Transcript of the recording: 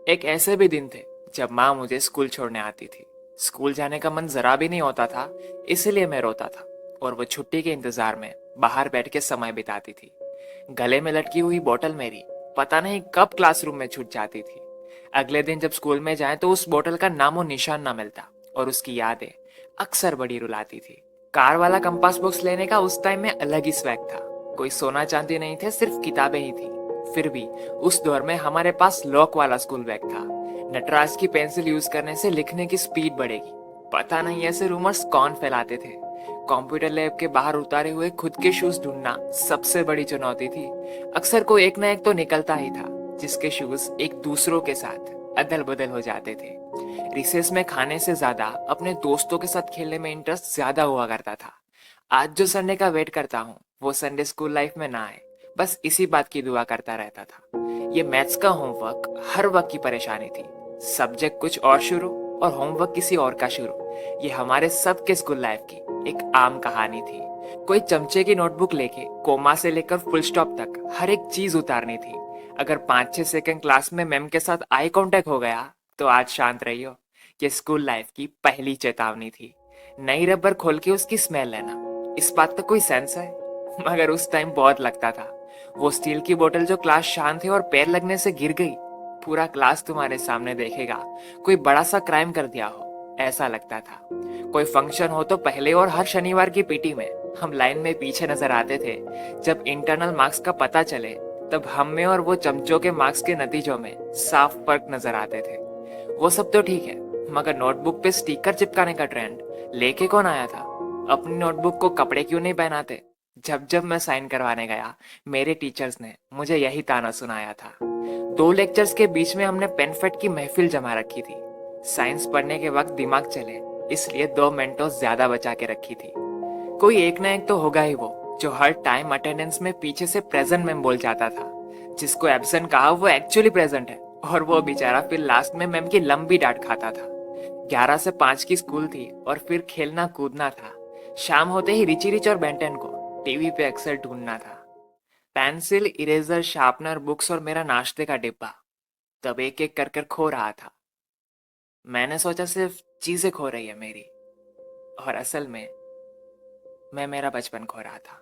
एक ऐसे भी दिन थे जब माँ मुझे स्कूल छोड़ने आती थी। स्कूल जाने का मन जरा भी नहीं होता था, इसलिए मैं रोता था और वो छुट्टी के इंतजार में बाहर बैठ के समय बिताती थी। गले में लटकी हुई बोतल मेरी पता नहीं कब क्लासरूम में छूट जाती थी। अगले दिन जब स्कूल में जाए तो उस बोतल का नामो निशान ना मिलता और उसकी यादें अक्सर बड़ी रुलाती थी। कार वाला कंपास बॉक्स लेने का उस टाइम में अलग ही स्वैग था। कोई सोना चांदी नहीं थे, सिर्फ किताबें ही थी। फिर भी उस दौर में हमारे पास लॉक वाला स्कूल बैग था। नटराज की पेंसिल यूज करने से लिखने की स्पीड बढ़ेगी, पता नहीं ऐसे रूमर्स कौन फैलाते थे। कंप्यूटर लैब के बाहर उतारे हुए खुद के शूज ढूंढना सबसे बड़ी चुनौती थी। अक्सर कोई एक ना एक तो निकलता ही था जिसके शूज एक दूसरों के साथ अदल बदल हो जाते थे। रिसेस में खाने से ज्यादा अपने दोस्तों के साथ खेलने में इंटरेस्ट ज्यादा हुआ करता था। आज जो संडे का वेट करता हूँ वो संडे स्कूल लाइफ में ना आए, बस इसी बात की दुआ करता रहता था। ये मैथ्स का होमवर्क हर वक्त की परेशानी थी। सब्जेक्ट कुछ और शुरू और होमवर्क किसी और का शुरू। ये हमारे सबके स्कूल लाइफ की एक आम कहानी थी। कोई चमचे की नोटबुक लेके कोमा से लेकर फुल स्टॉप तक हर एक चीज उतारनी थी। अगर 5-6 सेकंड क्लास में मैम के साथ आई कांटेक्ट हो गया तो आज शांत रहियो। ये स्कूल लाइफ की पहली चेतावनी थी। नई रबर खोल के उसकी स्मेल लेना, इस बात का कोई सेंस है? मगर उस टाइम बहुत लगता था। वो स्टील की बोतल जो क्लास शांत है और पैर लगने से गिर गई, पूरा क्लास तुम्हारे सामने देखेगा, कोई बड़ा सा क्राइम कर दिया हो ऐसा लगता था। कोई फंक्शन हो तो पहले और हर शनिवार की पीटी में हम लाइन में पीछे नजर आते थे। जब इंटरनल मार्क्स का पता चले तब हम में और वो चमचों के मार्क्स के नतीजों में साफ फर्क नजर आते थे। वो सब तो ठीक है, मगर नोटबुक पे स्टिकर चिपकाने का ट्रेंड लेके कौन आया था? अपनी नोटबुक को कपड़े क्यों नहीं पहनाते? जब जब मैं साइन करवाने गया मेरे टीचर्स ने मुझे यही ताना सुनाया था। 2 लेक्चर्स के बीच में हमने पेन फेट की महफिल जमा रखी थी। साइंस पढ़ने के वक्त दिमाग चले इसलिए 2 मेंटोस ज्यादा बचा के रखी थी। कोई एक ना एक तो होगा ही वो जो हर टाइम अटेंडेंस में पीछे से प्रेजेंट मैम बोल जाता था। जिसको एब्सेंट कहा वो एक्चुअली प्रेजेंट है और वो बेचारा फिर लास्ट में मैम की लंबी डांट खाता था। 11 से 5 की स्कूल थी और फिर खेलना कूदना था। शाम होते ही रिची रिच और बेंटेन को टीवी पे अक्सर ढूंढना था। पेंसिल, इरेजर, शार्पनर, बुक्स और मेरा नाश्ते का डिब्बा तब एक एक कर कर खो रहा था। मैंने सोचा सिर्फ चीजें खो रही है मेरी, और असल में मैं मेरा बचपन खो रहा था।